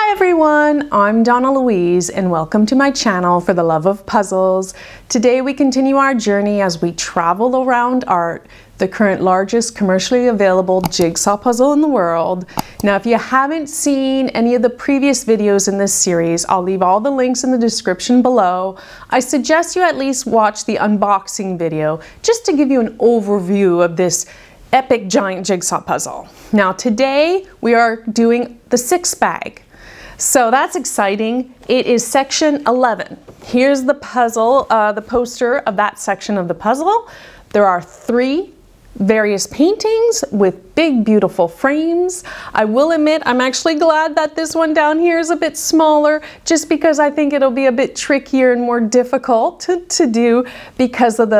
Hi everyone, I'm Donna Louise and welcome to my channel for the love of puzzles. Today we continue our journey as we travel around art, the current largest commercially available jigsaw puzzle in the world. Now if you haven't seen any of the previous videos in this series, I'll leave all the links in the description below. I suggest you at least watch the unboxing video just to give you an overview of this epic giant jigsaw puzzle. Now today we are doing the 6 bag. So that's exciting. It is section 11. Here's the puzzle, the poster of that section of the puzzle. There are 3 various paintings with big beautiful frames. I will admit I'm actually glad that this one down here is a bit smaller, just because I think it'll be a bit trickier and more difficult to do because of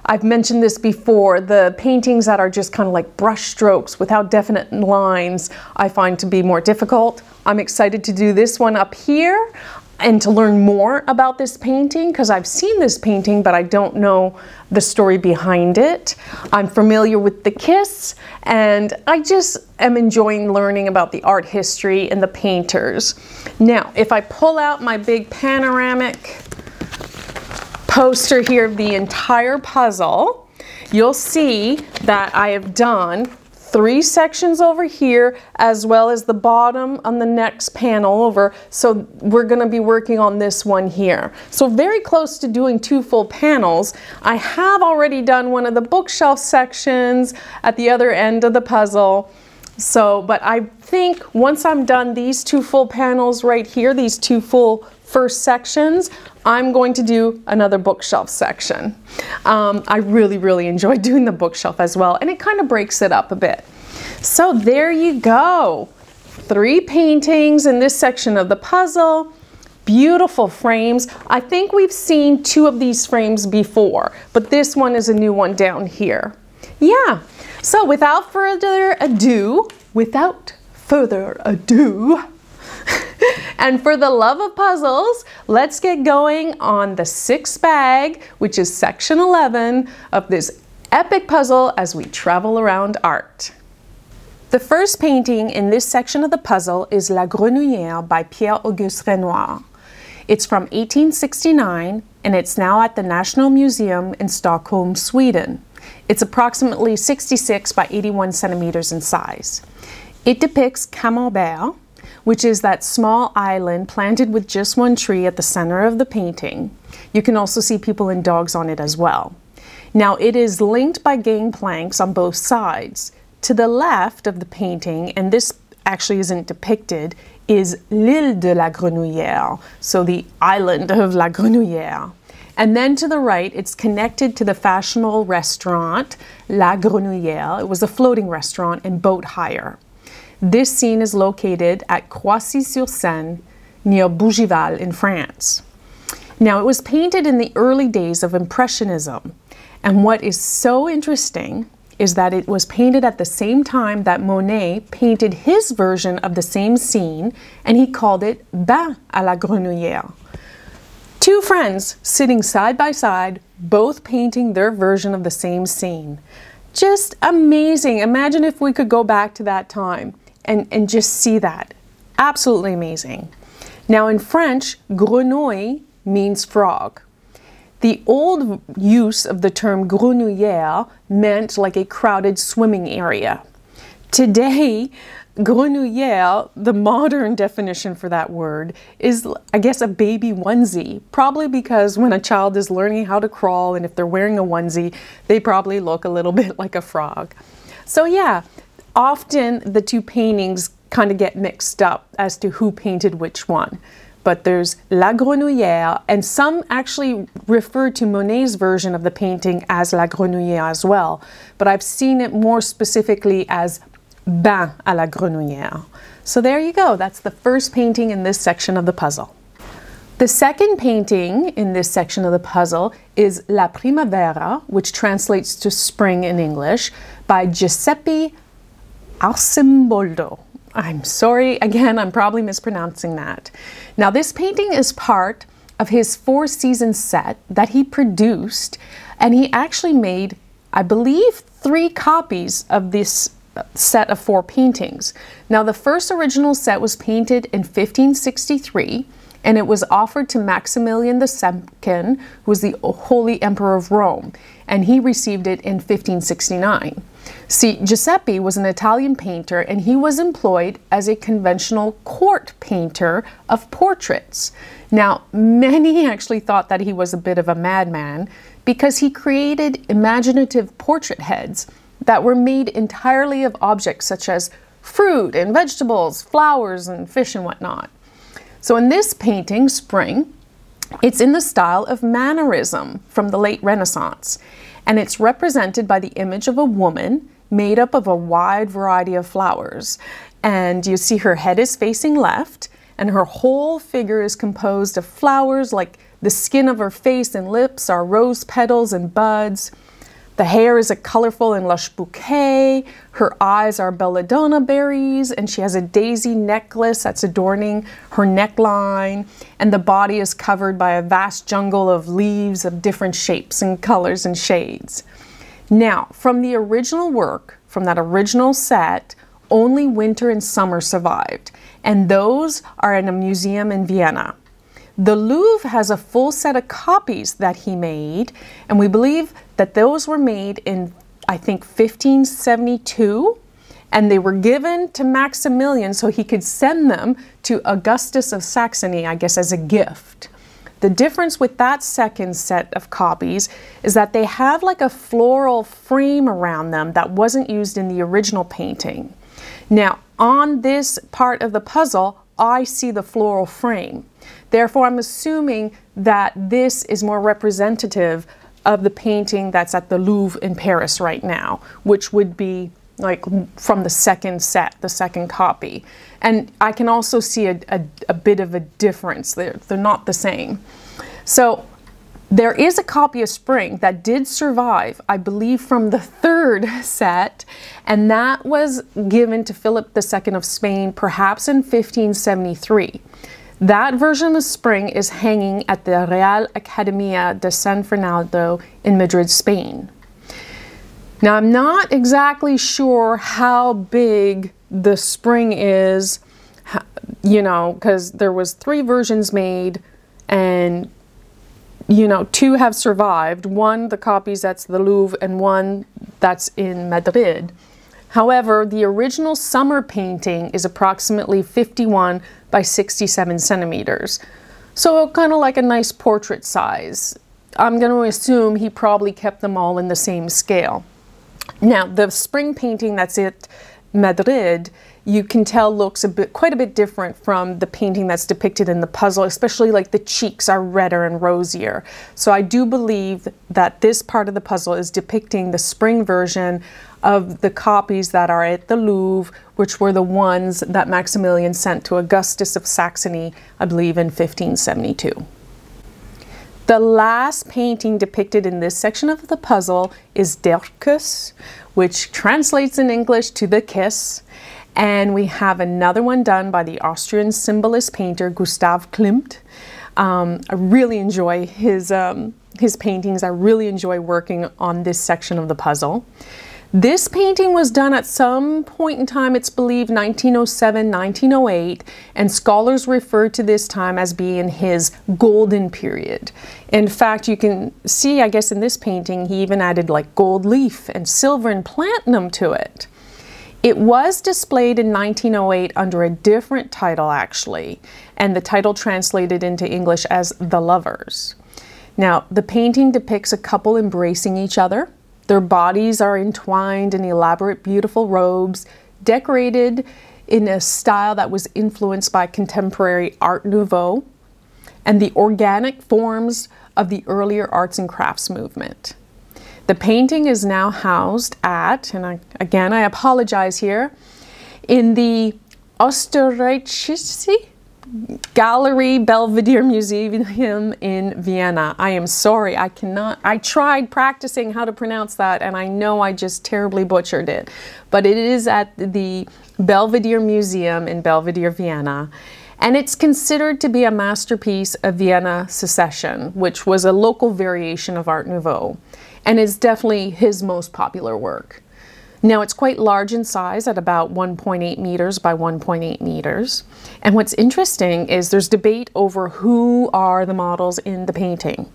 I've mentioned this before, the paintings that are just kind of like brush strokes without definite lines I find to be more difficult. I'm excited to do this one up here and to learn more about this painting because I've seen this painting but I don't know the story behind it. I'm familiar with the Kuss and I just am enjoying learning about the art history and the painters. Now if I pull out my big panoramic poster here of the entire puzzle, you'll see that I have done 3 sections over here as well as the bottom on the next panel over. So we're going to be working on this one here. So very close to doing 2 full panels. I have already done one of the bookshelf sections at the other end of the puzzle. So, but I think once I'm done these 2 full panels right here, these 2 full first sections, I'm going to do another bookshelf section. I really enjoy doing the bookshelf as well, and it kind of breaks it up a bit. So there you go. 3 paintings in this section of the puzzle. Beautiful frames. I think we've seen 2 of these frames before, but this one is a new one down here. Yeah, so without further ado, and for the love of puzzles, let's get going on the 6 bag, which is section 11 of this epic puzzle as we travel around art. The first painting in this section of the puzzle is La Grenouillère by Pierre-Auguste Renoir. It's from 1869 and it's now at the National Museum in Stockholm, Sweden. It's approximately 66 by 81 centimeters in size. It depicts Camembert, which is that small island planted with just 1 tree at the center of the painting. You can also see people and dogs on it as well. Now it is linked by gangplanks on both sides. To the left of the painting, and this actually isn't depicted, is l'île de la Grenouillère, so the island of La Grenouillère. And then to the right, it's connected to the fashionable restaurant La Grenouillère. It was a floating restaurant and boat hire. This scene is located at Croissy-sur-Seine, near Bougival in France. Now, it was painted in the early days of Impressionism, and what is so interesting is that it was painted at the same time that Monet painted his version of the same scene, and he called it Bain à la Grenouillère. 2 friends sitting side by side, both painting their version of the same scene. Just amazing. Imagine if we could go back to that time and just see that. Absolutely amazing. Now in French, grenouille means frog. The old use of the term grenouillère meant like a crowded swimming area. Today, grenouillère, the modern definition for that word, is I guess a baby onesie. Probably because when a child is learning how to crawl and if they're wearing a onesie, they probably look a little bit like a frog. So yeah, often the 2 paintings kind of get mixed up as to who painted which one. But there's La Grenouillère, and some actually refer to Monet's version of the painting as La Grenouillère as well. But I've seen it more specifically as Bain à la Grenouillère. So there you go, that's the first painting in this section of the puzzle. The second painting in this section of the puzzle is La Primavera, which translates to spring in English, by Giuseppe Arcimboldo. I'm sorry, again, I'm probably mispronouncing that. Now this painting is part of his 4-season set that he produced, and he actually made, I believe, 3 copies of this set of 4 paintings. Now, the first original set was painted in 1563, and it was offered to Maximilian II, who was the Holy Emperor of Rome, and he received it in 1569. See, Giuseppe was an Italian painter, and he was employed as a conventional court painter of portraits. Now, many actually thought that he was a bit of a madman because he created imaginative portrait heads that were made entirely of objects such as fruit and vegetables, flowers and fish and whatnot. So in this painting, Spring, it's in the style of mannerism from the late Renaissance, and it's represented by the image of a woman made up of a wide variety of flowers. And you see her head is facing left, and her whole figure is composed of flowers, like the skin of her face and lips are rose petals and buds. The hair is a colorful and lush bouquet. Her eyes are belladonna berries, and she has a daisy necklace that's adorning her neckline. And the body is covered by a vast jungle of leaves of different shapes and colors and shades. Now, from the original work, from that original set, only winter and summer survived, and those are in a museum in Vienna. The Louvre has a full set of copies that he made, and we believe that those were made in, I think, 1572, and they were given to Maximilian so he could send them to Augustus of Saxony, I guess, as a gift. The difference with that second set of copies is that they have like a floral frame around them that wasn't used in the original painting. Now, on this part of the puzzle, I see the floral frame. Therefore, I'm assuming that this is more representative of the painting that's at the Louvre in Paris right now, which would be like from the second set, the second copy. And I can also see a bit of a difference. They're not the same. So there is a copy of Spring that did survive, I believe, from the third set, and that was given to Philip II of Spain perhaps in 1573. That version of Spring is hanging at the Real Academia de San Fernando in Madrid, Spain. Now, I'm not exactly sure how big the Spring is, you know, because there was 3 versions made, and, you know, 2 have survived. One, the copies that's the Louvre, and one that's in Madrid. However, the original summer painting is approximately 51 by 67 centimeters. So kind of like a nice portrait size. I'm going to assume he probably kept them all in the same scale. Now, the Spring painting that's at Madrid, you can tell looks quite a bit different from the painting that's depicted in the puzzle, especially like the cheeks are redder and rosier. So I do believe that this part of the puzzle is depicting the Spring version of the copies that are at the Louvre, which were the ones that Maximilian sent to Augustus of Saxony, I believe, in 1572. The last painting depicted in this section of the puzzle is Der Kuss, which translates in English to the kiss. And we have another one done by the Austrian symbolist painter Gustav Klimt. I really enjoy his paintings. I really enjoy working on this section of the puzzle. This painting was done at some point in time, it's believed 1907, 1908, and scholars refer to this time as being his golden period. In fact, you can see, I guess in this painting, he even added like gold leaf and silver and platinum to it. It was displayed in 1908 under a different title actually, and the title translated into English as The Lovers. Now, the painting depicts a couple embracing each other. Their bodies are entwined in elaborate, beautiful robes, decorated in a style that was influenced by contemporary Art Nouveau and the organic forms of the earlier arts and crafts movement. The painting is now housed at, and again I apologize here, in the Österreichische Gallery Belvedere Museum in Vienna. I am sorry, I tried practicing how to pronounce that and I know I just terribly butchered it. But it is at the Belvedere Museum in Belvedere, Vienna. And it's considered to be a masterpiece of Vienna Secession, which was a local variation of Art Nouveau. And it's definitely his most popular work. Now it's quite large in size at about 1.8 meters by 1.8 meters. And what's interesting is there's debate over who are the models in the painting.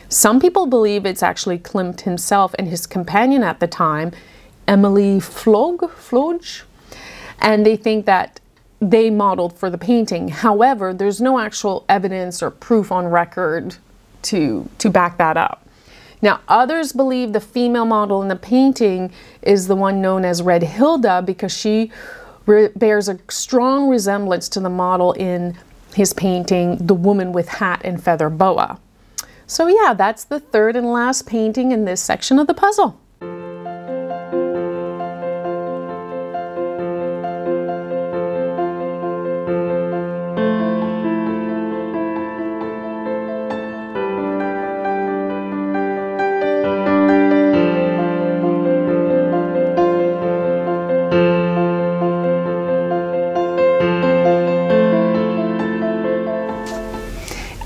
Some people believe it's actually Klimt himself and his companion at the time, Emily Floge, and they think that they modeled for the painting. However, there's no actual evidence or proof on record to back that up. Now, others believe the female model in the painting is the one known as Red Hilda because she bears a strong resemblance to the model in his painting, The Woman with Hat and Feather Boa. So yeah, that's the third and last painting in this section of the puzzle.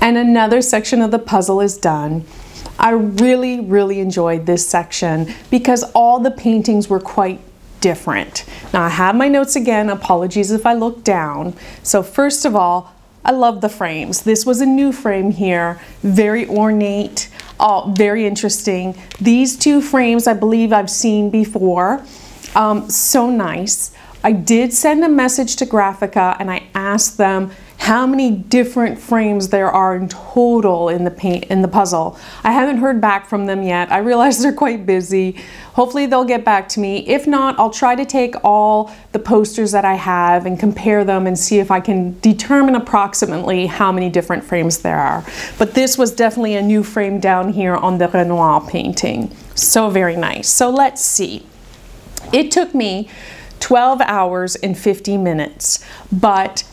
And another section of the puzzle is done. I really enjoyed this section because all the paintings were quite different. Now I have my notes again, apologies if I look down. So first of all, I love the frames. This was a new frame here, very ornate, very interesting. These two frames I believe I've seen before, so nice. I did send a message to Grafika and I asked them how many different frames there are in total in the puzzle. I haven't heard back from them yet. I realize they're quite busy. Hopefully they'll get back to me. If not, I'll try to take all the posters that I have and compare them and see if I can determine approximately how many different frames there are. But this was definitely a new frame down here on the Renoir painting. So very nice. So let's see. It took me 12 hours and 50 minutes, but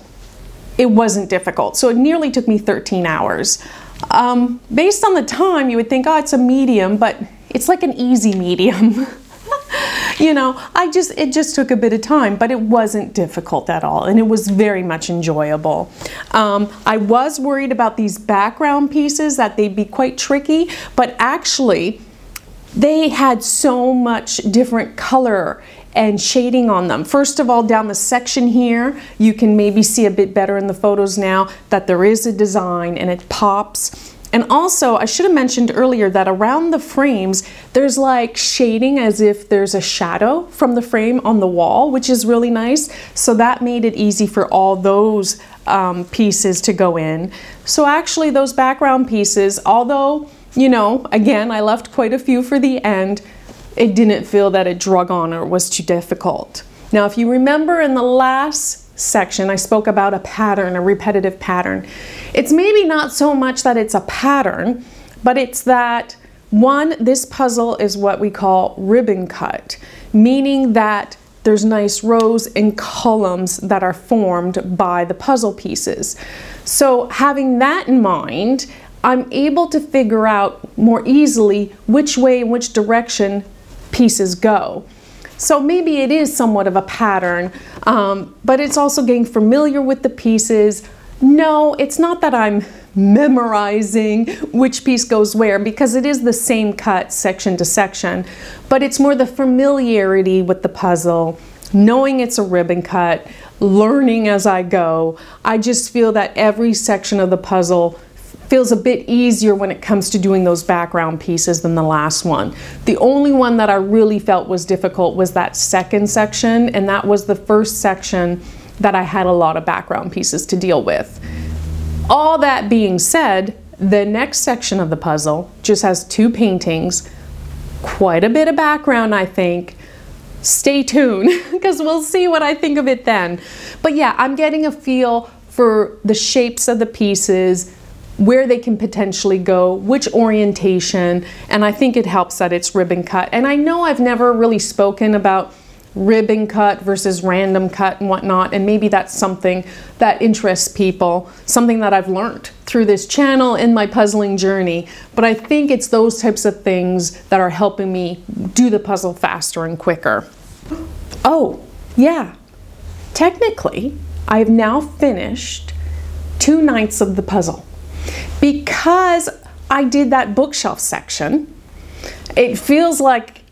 it wasn't difficult. So it nearly took me 13 hours. Based on the time, you would think, oh, it's a medium, but it's like an easy medium. You know, it just took a bit of time, but it wasn't difficult at all, and it was very much enjoyable. I was worried about these background pieces, that they'd be quite tricky, but actually, they had so much different color and shading on them. First of all, down the section here, you can maybe see a bit better in the photos now that there is a design and it pops. And also, I should have mentioned earlier that around the frames, there's like shading as if there's a shadow from the frame on the wall, which is really nice. So that made it easy for all those pieces to go in. So actually those background pieces, although, you know, again, I left quite a few for the end, it didn't feel that it drug on or was too difficult. Now, if you remember in the last section, I spoke about a pattern, a repetitive pattern. It's maybe not so much that it's a pattern, but it's that, one, this puzzle is what we call ribbon cut, meaning that there's nice rows and columns that are formed by the puzzle pieces. So having that in mind, I'm able to figure out more easily which way and which direction pieces go. So maybe it is somewhat of a pattern, but it's also getting familiar with the pieces. No, it's not that I'm memorizing which piece goes where, because it is the same cut section to section, but it's more the familiarity with the puzzle, knowing it's a ribbon cut, learning as I go. I just feel that every section of the puzzle feels a bit easier when it comes to doing those background pieces than the last one. The only one that I really felt was difficult was that second section, and that was the first section that I had a lot of background pieces to deal with. All that being said, the next section of the puzzle just has two paintings, quite a bit of background, I think. Stay tuned, because we'll see what I think of it then. But yeah, I'm getting a feel for the shapes of the pieces, where they can potentially go, which orientation, and I think it helps that it's ribbon cut. And I know I've never really spoken about ribbon cut versus random cut and whatnot, and maybe that's something that interests people, something that I've learned through this channel in my puzzling journey. But I think it's those types of things that are helping me do the puzzle faster and quicker. Oh, yeah, technically, I've now finished 2/9 of the puzzle. Because I did that bookshelf section, it feels like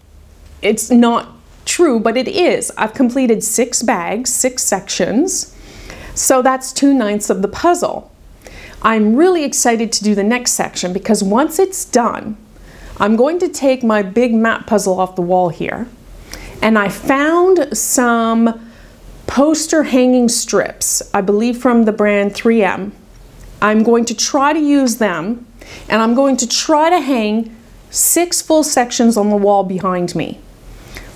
it's not true, but it is. I've completed 6 bags, 6 sections. So that's 2/9 of the puzzle. I'm really excited to do the next section because once it's done, I'm going to take my big map puzzle off the wall here, and I found some poster hanging strips, I believe from the brand 3M. I'm going to try to use them, and I'm going to try to hang 6 full sections on the wall behind me.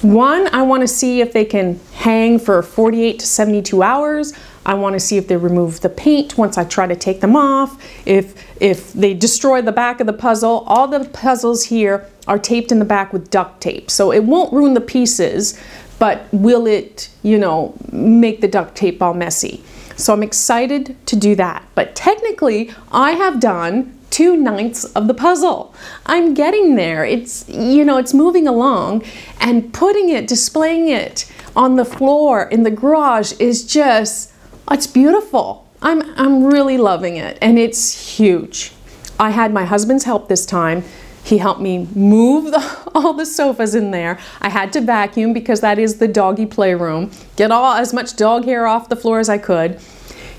One, I want to see if they can hang for 48 to 72 hours. I want to see if they remove the paint once I try to take them off, if they destroy the back of the puzzle. All the puzzles here are taped in the back with duct tape, so it won't ruin the pieces, but will it, you know, make the duct tape all messy? So I'm excited to do that. But technically, I have done 2/9 of the puzzle. I'm getting there. It's, you know, it's moving along, and putting it, displaying it on the floor in the garage is just, it's beautiful. I'm really loving it, and it's huge. I had my husband's help this time. He helped me move all the sofas in there. I had to vacuum because that is the doggy playroom. Get as much dog hair off the floor as I could.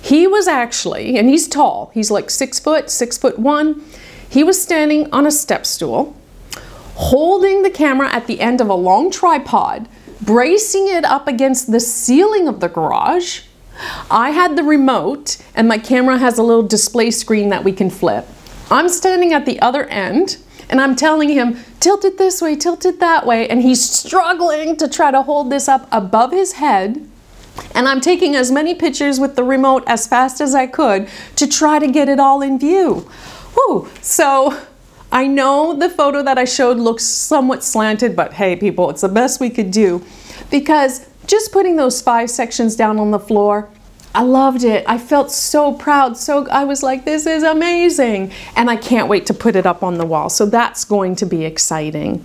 He was actually, and he's tall, he's like 6 foot, 6'1". He was standing on a step stool, holding the camera at the end of a long tripod, bracing it up against the ceiling of the garage. I had the remote, and my camera has a little display screen that we can flip. I'm standing at the other end, and I'm telling him, tilt it this way, tilt it that way, and he's struggling to try to hold this up above his head. And I'm taking as many pictures with the remote as fast as I could to try to get it all in view. Whew. So I know the photo that I showed looks somewhat slanted, but hey people, it's the best we could do, because just putting those 5 sections down on the floor, I loved it. I felt so proud. So I was like, this is amazing. And I can't wait to put it up on the wall. So that's going to be exciting.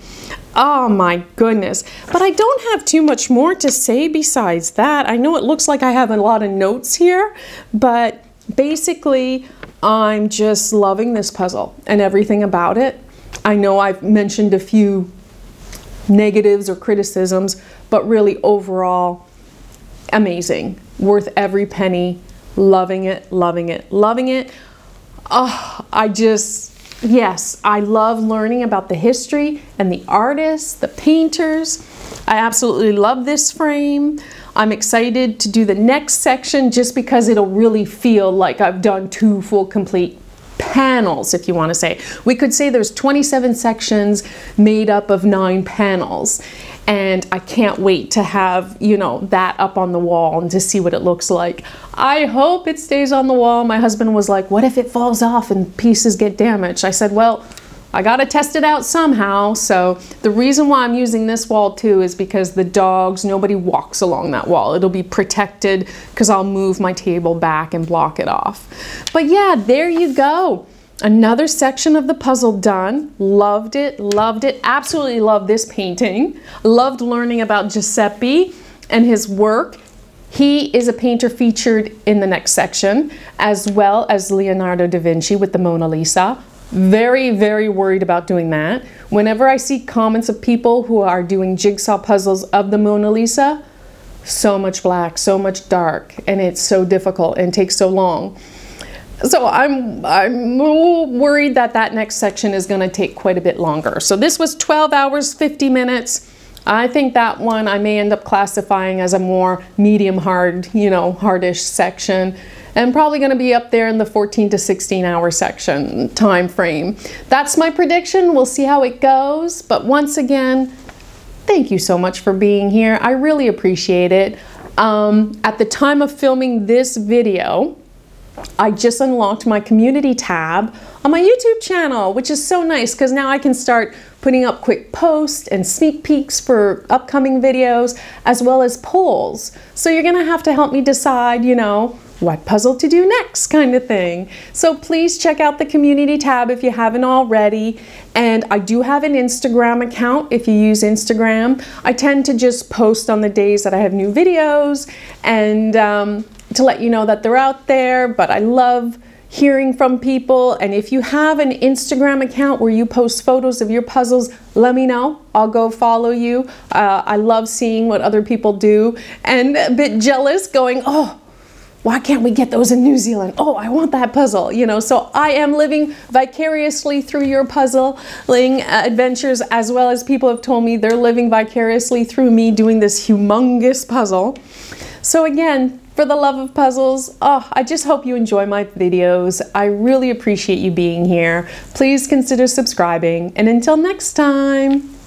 Oh my goodness. But I don't have too much more to say besides that. I know it looks like I have a lot of notes here, but basically I'm just loving this puzzle and everything about it. I know I've mentioned a few negatives or criticisms, but really overall, amazing. Worth every penny. Loving it, loving it, loving it. Oh, yes, I love learning about the history and the artists, the painters. I absolutely love this frame. I'm excited to do the next section just because it'll really feel like I've done 2 full complete panels, if you want to say. We could say there's 27 sections made up of 9 panels. And I can't wait to have, you know, that up on the wall and to see what it looks like. I hope it stays on the wall. My husband was like, what if it falls off and pieces get damaged? I said, well, I gotta test it out somehow. So the reason why I'm using this wall too is because the dogs, nobody walks along that wall. It'll be protected because I'll move my table back and block it off. But yeah, there you go. Another section of the puzzle done. Loved it, absolutely loved this painting. Loved learning about Giuseppe and his work. He is a painter featured in the next section, as well as Leonardo da Vinci with the Mona Lisa. Very, very worried about doing that. Whenever I see comments of people who are doing jigsaw puzzles of the Mona Lisa, so much black, so much dark, and it's so difficult and takes so long. So I'm worried that that next section is going to take quite a bit longer. So this was 12 hours, 50 minutes. I think that one I may end up classifying as a more medium hard, you know, hardish section, and probably going to be up there in the 14 to 16 hour section time frame. That's my prediction. We'll see how it goes. But once again, thank you so much for being here. I really appreciate it. At the time of filming this video, I just unlocked my community tab on my YouTube channel, which is so nice because now I can start putting up quick posts and sneak peeks for upcoming videos, as well as polls. So you're gonna have to help me decide, you know, what puzzle to do next kind of thing. So please check out the community tab if you haven't already. And I do have an Instagram account if you use Instagram. I tend to just post on the days that I have new videos and to let you know that they're out there, but I love hearing from people. And if you have an Instagram account where you post photos of your puzzles, let me know. I'll go follow you. I love seeing what other people do, and a bit jealous going, oh, why can't we get those in New Zealand? Oh, I want that puzzle, you know. So I am living vicariously through your puzzling adventures, as well as people have told me they're living vicariously through me doing this humongous puzzle. So again, for the love of puzzles, oh, I just hope you enjoy my videos. I really appreciate you being here. Please consider subscribing, and until next time.